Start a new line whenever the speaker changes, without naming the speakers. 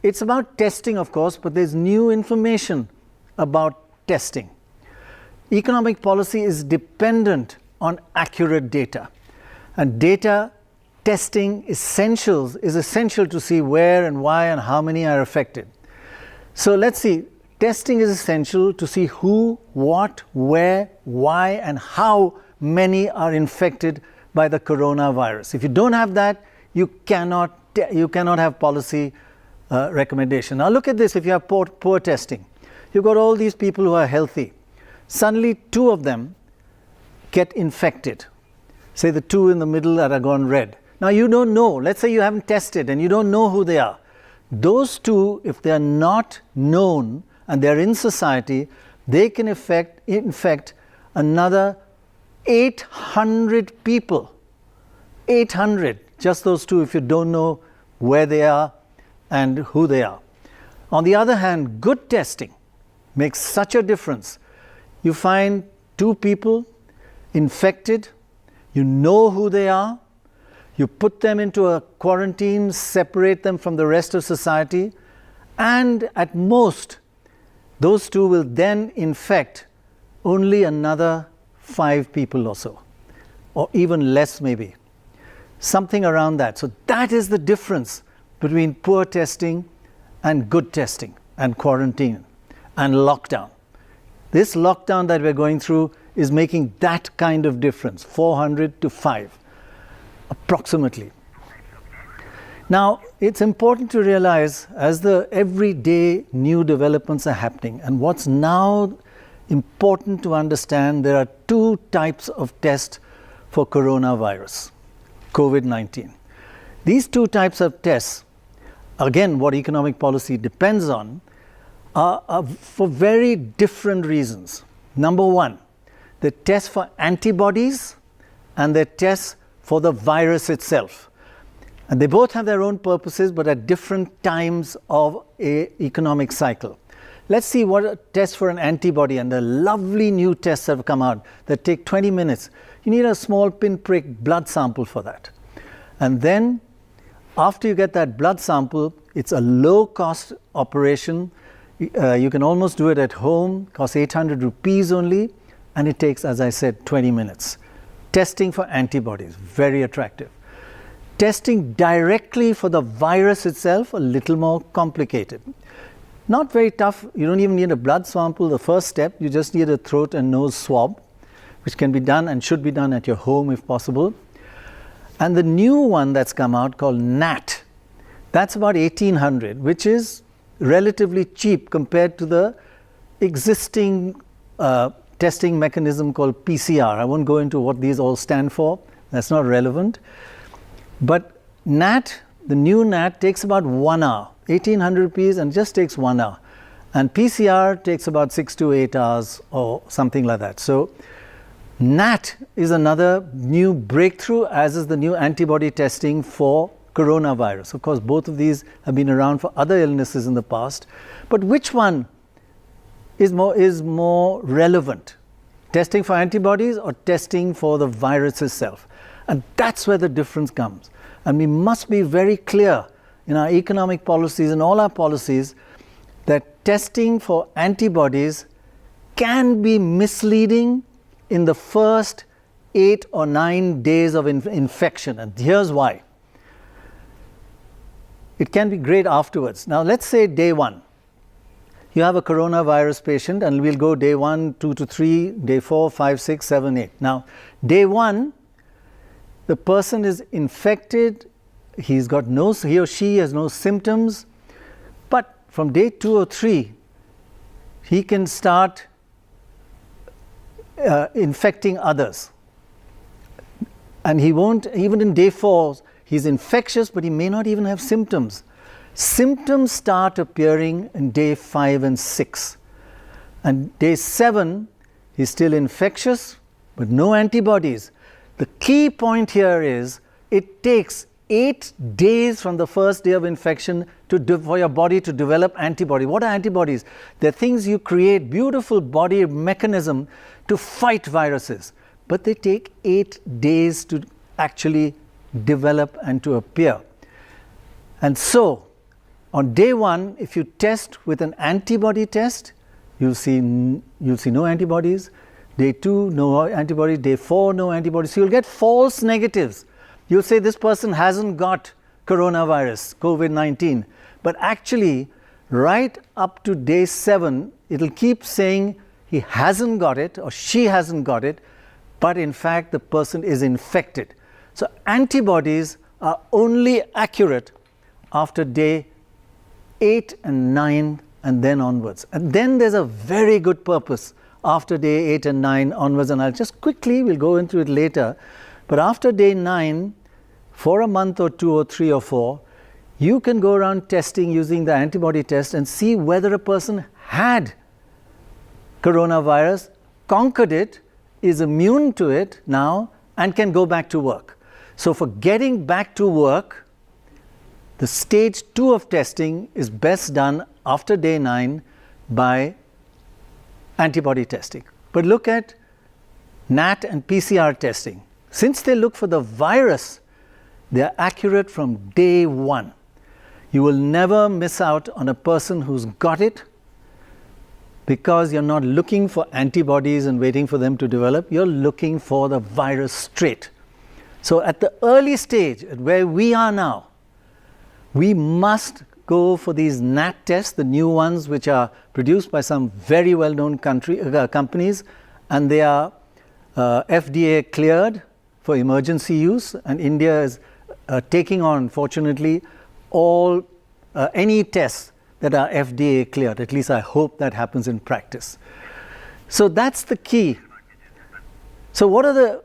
it's about testing, of course, but there's new information about testing. Economic policy is dependent on accurate data. And data testing is essential to see where and why and how many are affected. So let's see, testing is essential to see who, what, where, why, and how many are infected by the coronavirus. If you don't have that, you cannot have policy recommendation. Now look at this. If you have poor testing, you've got all these people who are healthy. Suddenly 2 of them get infected. Say the 2 in the middle that are gone red. Now you don't know. Let's say you haven't tested and you don't know who they are. Those 2, if they are not known and they're in society, they can infect another 800 people. 800, just those 2 if you don't know where they are and who they are. On the other hand, good testing makes such a difference. You find 2 people infected, you know who they are, you put them into a quarantine, separate them from the rest of society, and at most, those 2 will then infect only another 5 people or so, or even less maybe. Something around that. So that is the difference between poor testing and good testing and quarantine and lockdown. This lockdown that we're going through is making that kind of difference, 400 to 5, approximately. Now, it's important to realize as the everyday new developments are happening, and what's now important to understand, there are 2 types of tests for coronavirus, COVID-19. These 2 types of tests, again, what economic policy depends on, are for very different reasons. Number 1, the test for antibodies and the test for the virus itself. And they both have their own purposes, but at different times of an economic cycle. Let's see what a test for an antibody and the lovely new tests that have come out that take 20 minutes. You need a small pinprick blood sample for that. And then after you get that blood sample, it's a low-cost operation. You can almost do it at home, costs 800 rupees only, and it takes, as I said, 20 minutes. Testing for antibodies, very attractive. Testing directly for the virus itself, a little more complicated. Not very tough. You don't even need a blood sample. The first step, you just need a throat and nose swab, which can be done and should be done at your home if possible. And the new one that's come out called NAT, that's about 1800, which is relatively cheap compared to the existing testing mechanism called PCR. I won't go into what these all stand for. That's not relevant. But NAT, the new NAT, takes about 1 hour, 1800 rupees, and just takes 1 hour. And PCR takes about 6 to 8 hours or something like that. So NAT is another new breakthrough, as is the new antibody testing for coronavirus. Of course, both of these have been around for other illnesses in the past. But which one is more relevant? Testing for antibodies or testing for the virus itself? And that's where the difference comes. And we must be very clear in our economic policies and all our policies that testing for antibodies can be misleading in the first 8 or 9 days of infection. And here's why. It can be great afterwards. Now, let's say day 1. You have a coronavirus patient, and we'll go day 1, 2 to 3, day 4, 5, 6, 7, 8. Now, day 1, the person is infected. He or she has no symptoms. But from day 2 or 3, he can start infecting others. And he won't, even in day 4, he's infectious, but he may not even have symptoms. Symptoms start appearing in day 5 and 6. And day 7, he's still infectious, but no antibodies. The key point here is it takes 8 days from the first day of infection for your body to develop antibody. What are antibodies? They're things you create, beautiful body mechanism to fight viruses. But they take 8 days to actually develop and to appear. And so, On day 1, if you test with an antibody test, you'll see no antibodies. Day 2, no antibodies. Day 4, no antibodies. So you'll get false negatives. You'll say this person hasn't got coronavirus, COVID-19. But actually, right up to day 7, it'll keep saying he hasn't got it or she hasn't got it, but in fact the person is infected. So antibodies are only accurate after day 8 and 9 and then onwards. And then there's a very good purpose after day 8 and 9 onwards, and I'll just quickly, we'll go into it later, but after day 9, for a month or 2 or 3 or 4, you can go around testing using the antibody test and see whether a person had coronavirus, conquered it, is immune to it now, and can go back to work. So for getting back to work, the stage 2 of testing is best done after day 9 by antibody testing. But look at NAT and PCR testing. Since they look for the virus, they are accurate from day 1. You will never miss out on a person who's got it, because you're not looking for antibodies and waiting for them to develop. You're looking for the virus straight. So at the early stage, at where we are now, we must go for these NAT tests, the new ones which are produced by some very well-known companies, and they are FDA cleared for emergency use, and India is taking on, fortunately, all any tests that are FDA cleared. At least I hope that happens in practice. So that's the key. So what are the